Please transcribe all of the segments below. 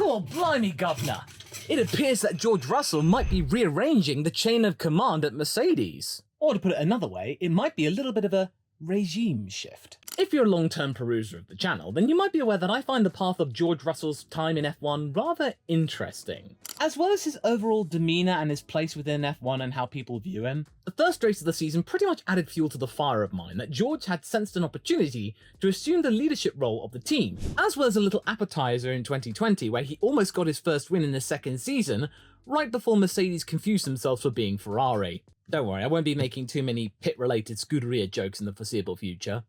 Gor blimey, governor! It appears that George Russell might be rearranging the chain of command at Mercedes. Or to put it another way, it might be a little bit of a regime shift. If you're a long-term peruser of the channel, then you might be aware that I find the path of George Russell's time in F1 rather interesting. As well as his overall demeanour and his place within F1 and how people view him. The first race of the season pretty much added fuel to the fire of mine that George had sensed an opportunity to assume the leadership role of the team, as well as a little appetizer in 2020 where he almost got his first win in his second season, right before Mercedes confused themselves for being Ferrari. Don't worry, I won't be making too many pit-related Scuderia jokes in the foreseeable future.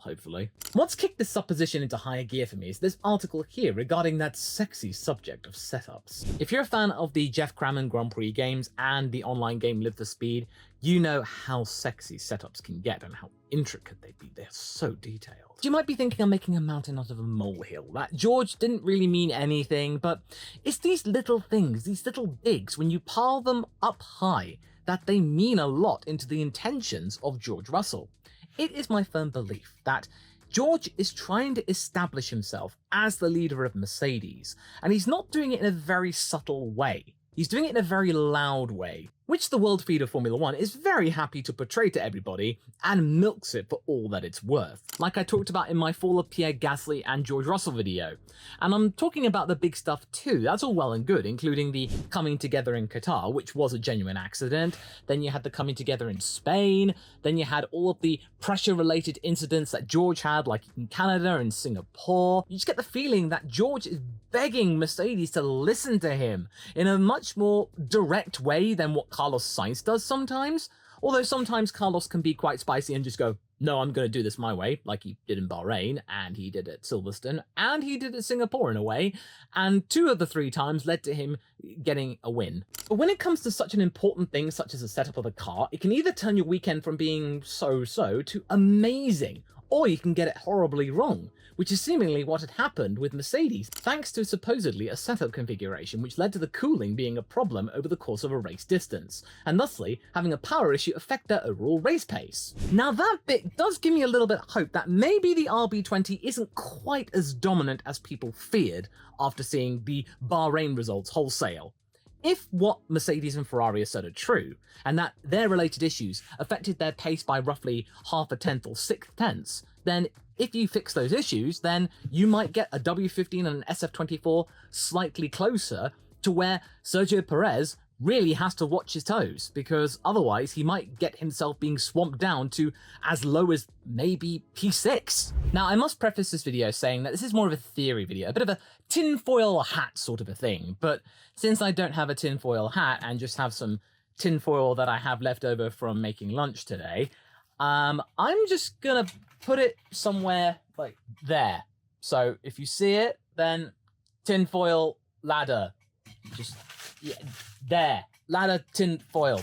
Hopefully. What's kicked this supposition into higher gear for me is this article here regarding that sexy subject of setups. If you're a fan of the Jeff Crammond Grand Prix games and the online game Live for Speed, you know how sexy setups can get and how intricate they be. They're so detailed. You might be thinking I'm making a mountain out of a molehill, that George didn't really mean anything, but it's these little things, these little digs, when you pile them up high, that they mean a lot into the intentions of George Russell. It is my firm belief that George is trying to establish himself as the leader of Mercedes, and he's not doing it in a very subtle way. He's doing it in a very loud way, which the world feed of Formula 1 is very happy to portray to everybody and milks it for all that it's worth. Like I talked about in my Fall of Pierre Gasly and George Russell video. And I'm talking about the big stuff too, that's all well and good, including the coming together in Qatar, which was a genuine accident. Then you had the coming together in Spain. Then you had all of the pressure-related incidents that George had, like in Canada and Singapore. You just get the feeling that George is begging Mercedes to listen to him in a much more direct way than what Carlos Sainz does sometimes. Although sometimes Carlos can be quite spicy and just go, no, I'm going to do this my way, like he did in Bahrain, and he did at Silverstone, and he did at Singapore in a way, and 2 of the 3 times led to him getting a win. But when it comes to such an important thing such as the setup of a car, it can either turn your weekend from being so-so to amazing, or you can get it horribly wrong, which is seemingly what had happened with Mercedes, thanks to supposedly a setup configuration which led to the cooling being a problem over the course of a race distance, and thusly having a power issue affect their overall race pace. Now that bit does give me a little bit of hope that maybe the RB20 isn't quite as dominant as people feared after seeing the Bahrain results wholesale. If what Mercedes and Ferrari asserted are true, and that their related issues affected their pace by roughly half a tenth or 6 tenths, then if you fix those issues, then you might get a W15 and an SF24 slightly closer to where Sergio Perez really has to watch his toes, because otherwise he might get himself being swamped down to as low as maybe P6. Now, I must preface this video saying that this is more of a theory video, a bit of a tinfoil hat sort of a thing, but since I don't have a tinfoil hat and just have some tinfoil that I have left over from making lunch today, I'm just gonna put it somewhere like there. So if you see it, then tinfoil ladder, just yeah, there, ladder tinfoil,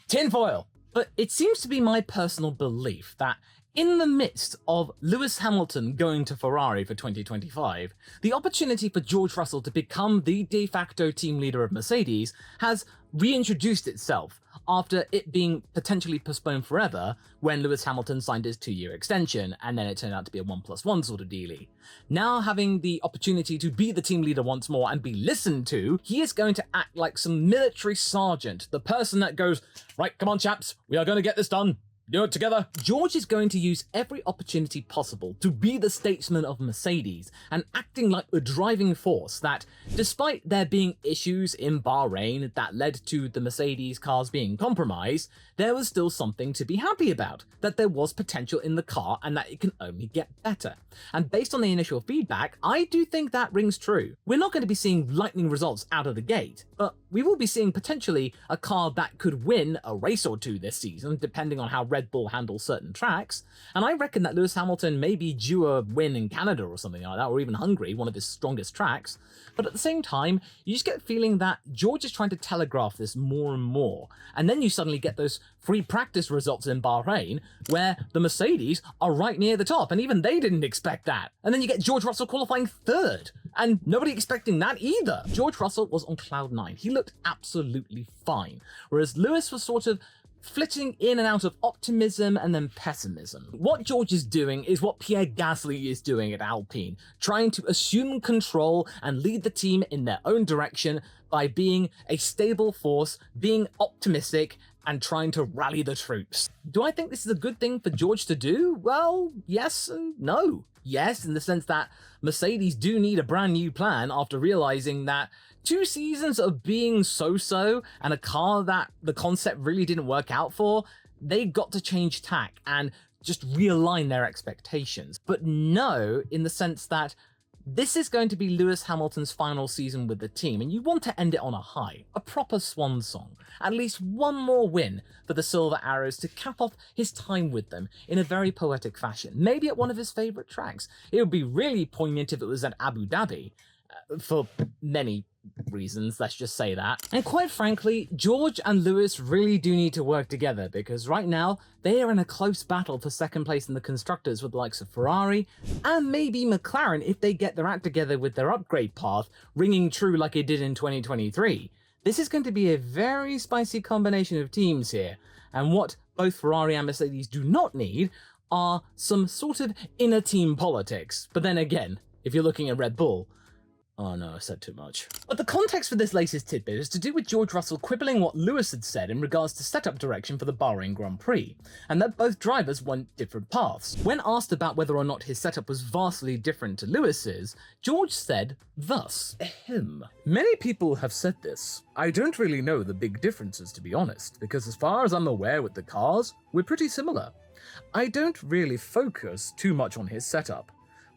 tinfoil. But it seems to be my personal belief that in the midst of Lewis Hamilton going to Ferrari for 2025, the opportunity for George Russell to become the de facto team leader of Mercedes has reintroduced itself after it being potentially postponed forever when Lewis Hamilton signed his 2-year extension, and then it turned out to be a 1+1 sort of dealie. Now having the opportunity to be the team leader once more and be listened to, he is going to act like some military sergeant, the person that goes, right, come on chaps, we are going to get this done. Do it together. George is going to use every opportunity possible to be the statesman of Mercedes and acting like the driving force that, despite there being issues in Bahrain that led to the Mercedes cars being compromised, there was still something to be happy about, that there was potential in the car and that it can only get better. And based on the initial feedback, I do think that rings true. We're not going to be seeing lightning results out of the gate, but we will be seeing potentially a car that could win a race or 2 this season, depending on how Red Bull handles certain tracks, and I reckon that Lewis Hamilton may be due a win in Canada or something like that, or even Hungary, one of his strongest tracks. But at the same time, you just get the feeling that George is trying to telegraph this more and more, and then you suddenly get those free practice results in Bahrain, where the Mercedes are right near the top, and even they didn't expect that. And then you get George Russell qualifying 3rd, and nobody expecting that either. George Russell was on cloud 9. He looked absolutely fine, whereas Lewis was sort of flitting in and out of optimism and then pessimism. What George is doing is what Pierre Gasly is doing at Alpine, trying to assume control and lead the team in their own direction by being a stable force, being optimistic, and trying to rally the troops. Do I think this is a good thing for George to do? Well, yes and no. Yes, in the sense that Mercedes do need a brand new plan after realizing that 2 seasons of being so-so and a car that the concept really didn't work out for, they got to change tack and just realign their expectations. But no, in the sense that this is going to be Lewis Hamilton's final season with the team, and you want to end it on a high, a proper swan song. At least one more win for the Silver Arrows to cap off his time with them in a very poetic fashion, maybe at one of his favourite tracks. It would be really poignant if it was at Abu Dhabi, for many reasons, let's just say that. And quite frankly, George and Lewis really do need to work together, because right now they are in a close battle for second place in the constructors with the likes of Ferrari and maybe McLaren if they get their act together with their upgrade path ringing true like it did in 2023. This is going to be a very spicy combination of teams here, and what both Ferrari and Mercedes do not need are some sort of inner team politics. But then again, if you're looking at Red Bull, oh no, I said too much. But the context for this latest tidbit is to do with George Russell quibbling what Lewis had said in regards to setup direction for the Bahrain Grand Prix, and that both drivers went different paths. When asked about whether or not his setup was vastly different to Lewis's, George said thus, "Ahem. Many people have said this. I don't really know the big differences, to be honest, because as far as I'm aware with the cars, we're pretty similar. I don't really focus too much on his setup.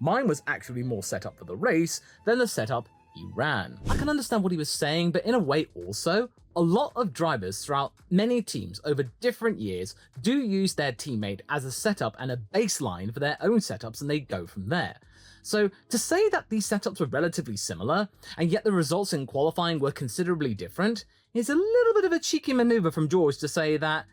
Mine was actually more set up for the race than the setup he ran." I can understand what he was saying, but in a way also, a lot of drivers throughout many teams over different years do use their teammate as a setup and a baseline for their own setups, and they go from there. So to say that these setups were relatively similar, and yet the results in qualifying were considerably different, is a little bit of a cheeky maneuver from George to say that,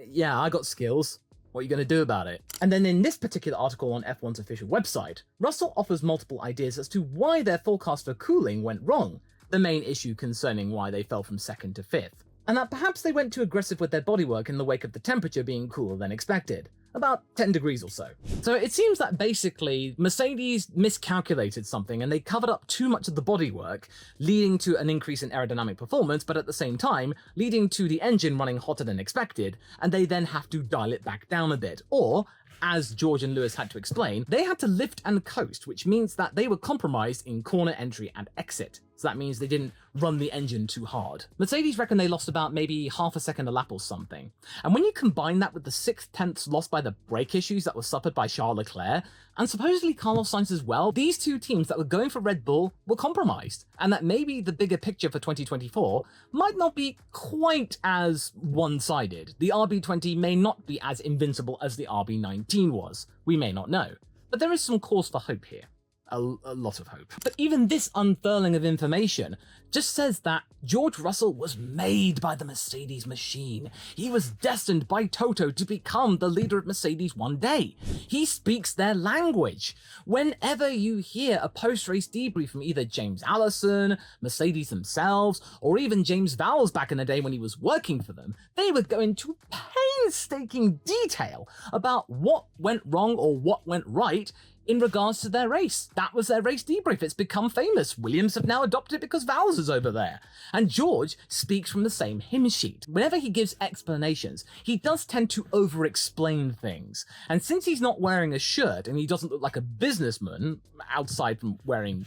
yeah, I got skills. What are you going to do about it? And then in this particular article on F1's official website, Russell offers multiple ideas as to why their forecast for cooling went wrong, the main issue concerning why they fell from 2nd to 5th, and that perhaps they went too aggressive with their bodywork in the wake of the temperature being cooler than expected, about 10 degrees or so. So it seems that basically Mercedes miscalculated something and they covered up too much of the bodywork, leading to an increase in aerodynamic performance, but at the same time leading to the engine running hotter than expected, and they then have to dial it back down a bit. Or, as George and Lewis had to explain, they had to lift and coast, which means that they were compromised in corner entry and exit. So that means they didn't run the engine too hard. Mercedes reckon they lost about maybe half a second a lap or something. And when you combine that with the 6/10ths lost by the brake issues that were suffered by Charles Leclerc, and supposedly Carlos Sainz as well, these two teams that were going for Red Bull were compromised. And that maybe the bigger picture for 2024 might not be quite as one-sided. The RB20 may not be as invincible as the RB19 was. We may not know. But there is some cause for hope here. A lot of hope. But even this unfurling of information just says that George Russell was made by the Mercedes machine. He was destined by Toto to become the leader of Mercedes one day. He speaks their language. Whenever you hear a post-race debrief from either James Allison, Mercedes themselves, or even James Vowles back in the day when he was working for them, they would go into painstaking detail about what went wrong or what went right in regards to their race. That was their race debrief. It's become famous. Williams have now adopted it because Vowles is over there. And George speaks from the same hymn sheet. Whenever he gives explanations, he does tend to over-explain things. And since he's not wearing a shirt and he doesn't look like a businessman, outside from wearing,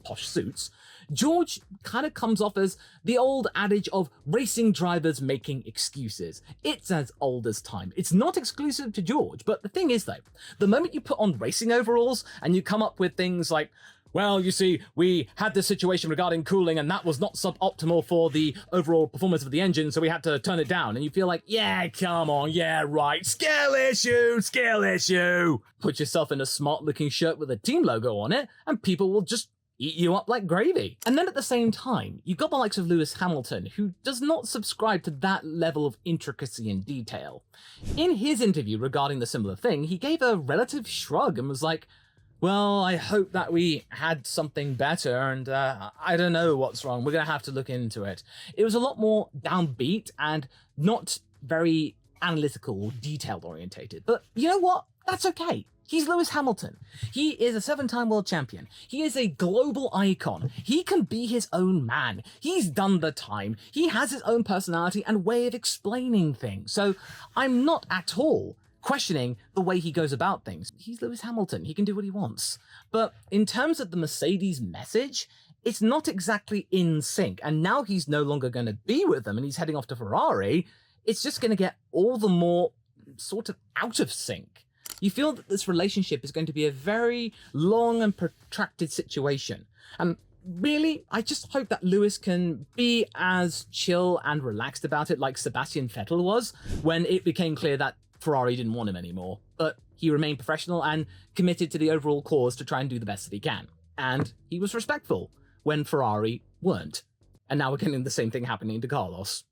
posh suits, George kind of comes off as the old adage of racing drivers making excuses. It's as old as time. It's not exclusive to George, but the thing is though, the moment you put on racing overalls and you come up with things like, well, you see, we had this situation regarding cooling and that was not suboptimal for the overall performance of the engine, so we had to turn it down. And you feel like, yeah, come on, yeah, right, skill issue. Put yourself in a smart looking shirt with a team logo on it and people will just eat you up like gravy. And then at the same time, you've got the likes of Lewis Hamilton, who does not subscribe to that level of intricacy and detail. In his interview regarding the similar thing, he gave a relative shrug and was like, well, I hope that we had something better, and I don't know what's wrong. We're going to have to look into it. It was a lot more downbeat and not very analytical, detailed orientated. But you know what? That's okay. He's Lewis Hamilton. He is a 7-time world champion. He is a global icon. He can be his own man. He's done the time. He has his own personality and way of explaining things. So I'm not at all questioning the way he goes about things. He's Lewis Hamilton. He can do what he wants. But in terms of the Mercedes message, it's not exactly in sync. And now he's no longer going to be with them and he's heading off to Ferrari. It's just going to get all the more sort of out of sync. You feel that this relationship is going to be a very long and protracted situation. And really, I just hope that Lewis can be as chill and relaxed about it like Sebastian Vettel was when it became clear that Ferrari didn't want him anymore. But he remained professional and committed to the overall cause to try and do the best that he can. And he was respectful when Ferrari weren't. And now we're getting the same thing happening to Carlos.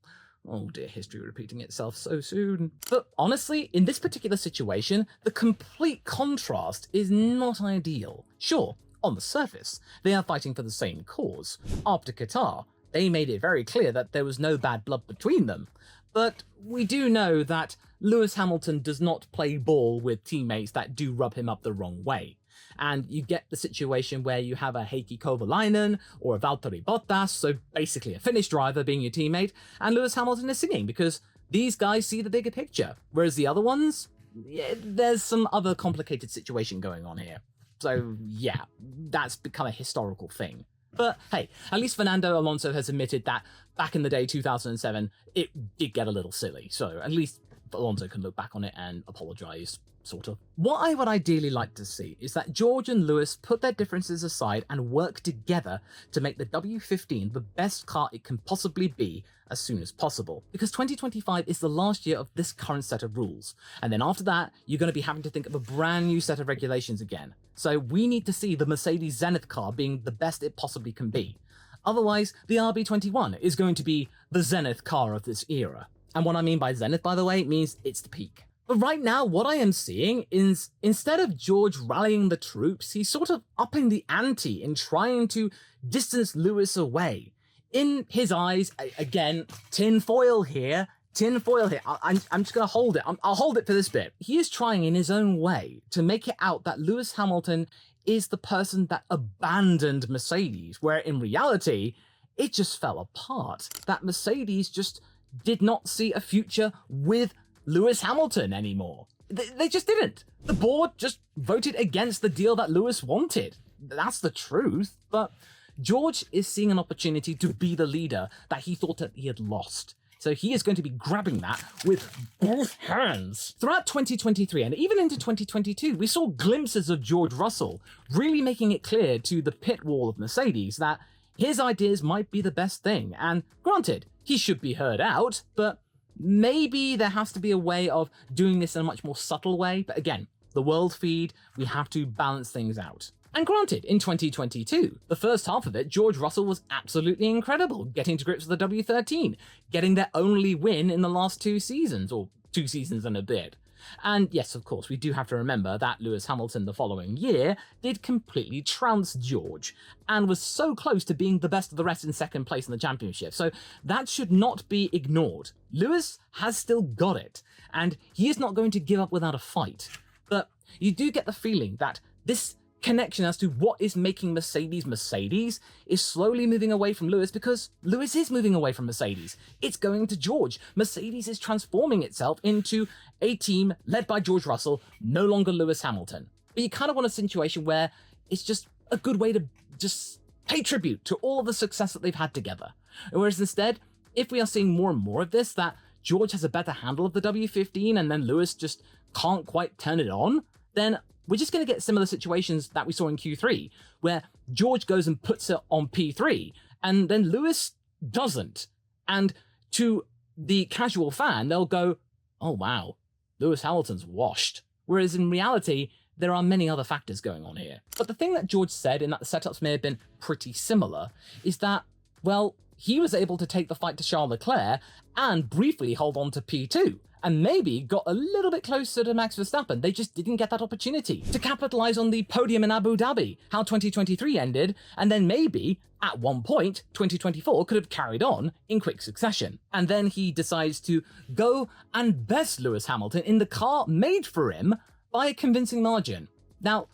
Oh dear, history repeating itself so soon. But honestly, in this particular situation, the complete contrast is not ideal. Sure, on the surface, they are fighting for the same cause. After Qatar, they made it very clear that there was no bad blood between them. But we do know that Lewis Hamilton does not play ball with teammates that do rub him up the wrong way. And you get the situation where you have a Heikki Kovalainen or a Valtteri Bottas, so basically a Finnish driver being your teammate, and Lewis Hamilton is singing because these guys see the bigger picture. Whereas the other ones, yeah, there's some other complicated situation going on here. So yeah, that's become a historical thing. But hey, at least Fernando Alonso has admitted that back in the day, 2007, it did get a little silly. So at least Alonso can look back on it and apologize, sort of. What I would ideally like to see is that George and Lewis put their differences aside and work together to make the W15 the best car it can possibly be as soon as possible. Because 2025 is the last year of this current set of rules. And then after that, you're going to be having to think of a brand new set of regulations again. So we need to see the Mercedes Zenith car being the best it possibly can be. Otherwise, the RB21 is going to be the Zenith car of this era. And what I mean by Zenith, by the way, means it's the peak. But right now, what I am seeing is, instead of George rallying the troops, he's sort of upping the ante in trying to distance Lewis away. In his eyes, again, tinfoil here. I'm just going to hold it. I'll hold it for this bit. He is trying in his own way to make it out that Lewis Hamilton is the person that abandoned Mercedes, where in reality, it just fell apart. That Mercedes just did not see a future with Lewis Hamilton anymore. They just didn't. The board just voted against the deal that Lewis wanted. That's the truth. But George is seeing an opportunity to be the leader that he thought that he had lost. So he is going to be grabbing that with both hands. Throughout 2023 and even into 2022, we saw glimpses of George Russell really making it clear to the pit wall of Mercedes that his ideas might be the best thing. And granted, he should be heard out, but maybe there has to be a way of doing this in a much more subtle way. But again, the world feed, we have to balance things out. And granted, in 2022, the first half of it, George Russell was absolutely incredible, getting to grips with the W13, getting their only win in the last 2 seasons, or 2 seasons and a bit. And yes, of course, we do have to remember that Lewis Hamilton the following year did completely trounce George, and was so close to being the best of the rest in second place in the championship, so that should not be ignored. Lewis has still got it, and he is not going to give up without a fight. But you do get the feeling that this connection as to what is making Mercedes is slowly moving away from Lewis, because Lewis is moving away from Mercedes. It's going to George. Mercedes is transforming itself into a team led by George Russell, no longer Lewis Hamilton. But you kind of want a situation where it's just a good way to just pay tribute to all of the success that they've had together. Whereas instead, if we are seeing more and more of this, that George has a better handle of the W15 and then Lewis just can't quite turn it on, then we're just going to get similar situations that we saw in Q3, where George goes and puts it on P3, and then Lewis doesn't. And to the casual fan, they'll go, oh wow, Lewis Hamilton's washed. Whereas in reality, there are many other factors going on here. But the thing that George said, in that the setups may have been pretty similar, is that, well, he was able to take the fight to Charles Leclerc and briefly hold on to P2, and maybe got a little bit closer to Max Verstappen. They just didn't get that opportunity to capitalize on the podium in Abu Dhabi, how 2023 ended, and then maybe, at one point, 2024 could have carried on in quick succession. And then he decides to go and best Lewis Hamilton in the car made for him by a convincing margin. Now,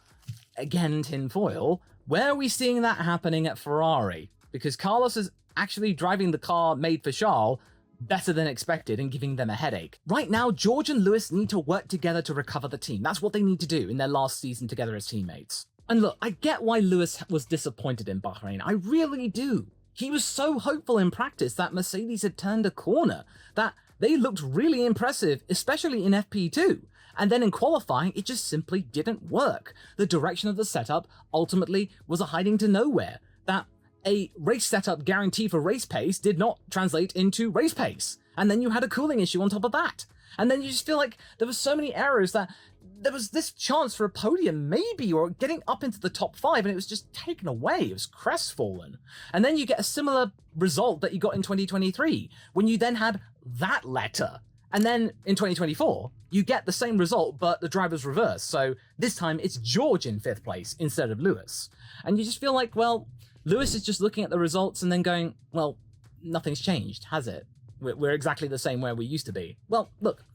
again, tinfoil, where are we seeing that happening at Ferrari? Because Carlos is actually driving the car made for Charles better than expected and giving them a headache. Right now, George and Lewis need to work together to recover the team. That's what they need to do in their last season together as teammates. And look, I get why Lewis was disappointed in Bahrain. I really do. He was so hopeful in practice that Mercedes had turned a corner, that they looked really impressive, especially in FP2. And then in qualifying, it just simply didn't work. The direction of the setup ultimately was a hiding to nowhere. That a race setup guarantee for race pace did not translate into race pace. And then you had a cooling issue on top of that. And then you just feel like there were so many errors that there was this chance for a podium maybe, or getting up into the top 5, and it was just taken away. It was crestfallen. And then you get a similar result that you got in 2023, when you then had that letter. And then in 2024, you get the same result, but the driver's reversed. So this time it's George in 5th place instead of Lewis. And you just feel like, well, Lewis is just looking at the results and then going, well, nothing's changed, has it? We're exactly the same where we used to be. Well, look,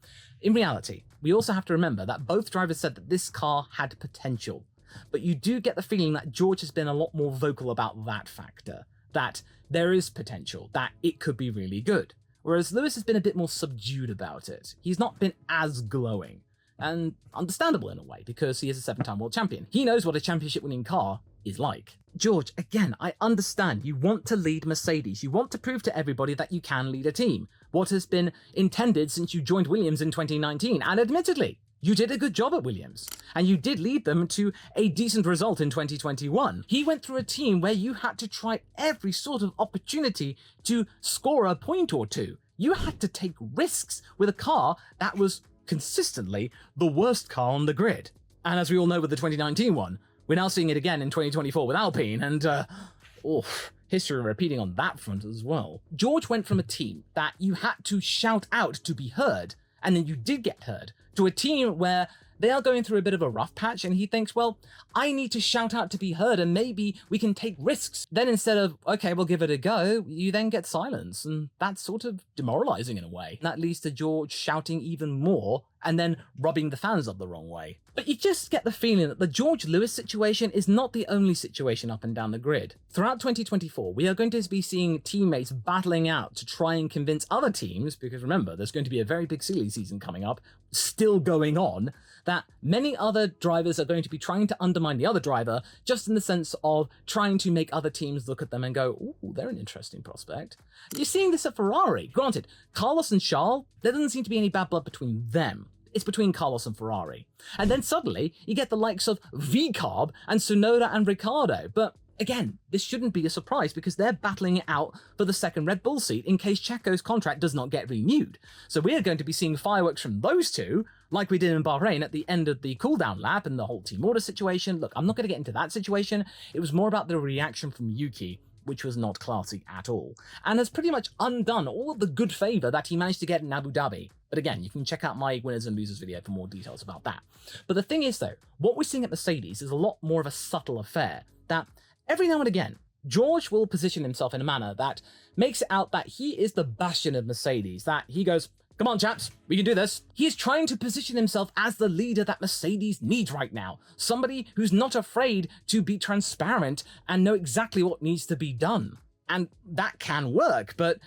in reality, we also have to remember that both drivers said that this car had potential. But you do get the feeling that George has been a lot more vocal about that factor, that there is potential, that it could be really good. Whereas Lewis has been a bit more subdued about it. He's not been as glowing. And understandable in a way, because he is a 7-time world champion. He knows what a championship-winning car is like. George, again, I understand you want to lead Mercedes. You want to prove to everybody that you can lead a team. What has been intended since you joined Williams in 2019. And admittedly, you did a good job at Williams. And you did lead them to a decent result in 2021. He went through a team where you had to try every sort of opportunity to score a point or two. You had to take risks with a car that was consistently the worst car on the grid. And as we all know with the 2019 one, we're now seeing it again in 2024 with Alpine, and history repeating on that front as well. George went from a team that you had to shout out to be heard, and then you did get heard, to a team where they are going through a bit of a rough patch, and he thinks, well, I need to shout out to be heard, and maybe we can take risks. Then instead of, okay, we'll give it a go, you then get silence, and that's sort of demoralizing in a way. That leads to George shouting even more, and then rubbing the fans up the wrong way. But you just get the feeling that the George Lewis situation is not the only situation up and down the grid. Throughout 2024, we are going to be seeing teammates battling out to try and convince other teams, because remember, there's going to be a very big silly season coming up, still going on, that many other drivers are going to be trying to undermine the other driver, just in the sense of trying to make other teams look at them and go, ooh, they're an interesting prospect. You're seeing this at Ferrari. Granted, Carlos and Charles, there doesn't seem to be any bad blood between them. It's between Carlos and Ferrari. And then suddenly, you get the likes of V-Carb and Tsunoda and Ricciardo. But again, this shouldn't be a surprise because they're battling it out for the second Red Bull seat in case Checo's contract does not get renewed. So we are going to be seeing fireworks from those two, like we did in Bahrain at the end of the cooldown lap and the whole team order situation. Look, I'm not going to get into that situation. It was more about the reaction from Yuki, which was not classy at all, and has pretty much undone all of the good favour that he managed to get in Abu Dhabi. But again, you can check out my winners and losers video for more details about that. But the thing is though, what we're seeing at Mercedes is a lot more of a subtle affair, that every now and again, George will position himself in a manner that makes it out that he is the bastion of Mercedes, that he goes, come on chaps, we can do this. He is trying to position himself as the leader that Mercedes needs right now. Somebody who's not afraid to be transparent and know exactly what needs to be done. And that can work, but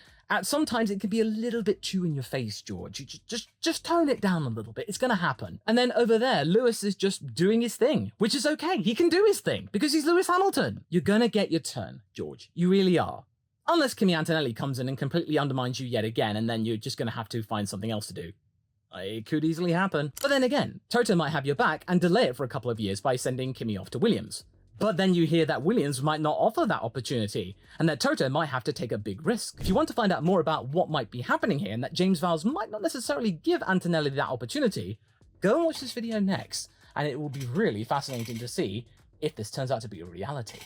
sometimes it can be a little bit too in your face, George. You just tone it down a little bit. It's going to happen. And then over there, Lewis is just doing his thing, which is okay. He can do his thing because he's Lewis Hamilton. You're going to get your turn, George. You really are. Unless Kimi Antonelli comes in and completely undermines you yet again, and then you're just going to have to find something else to do. It could easily happen. But then again, Toto might have your back and delay it for a couple of years by sending Kimi off to Williams. But then you hear that Williams might not offer that opportunity, and that Toto might have to take a big risk. If you want to find out more about what might be happening here, and that James Vowles might not necessarily give Antonelli that opportunity, go and watch this video next, and it will be really fascinating to see if this turns out to be a reality.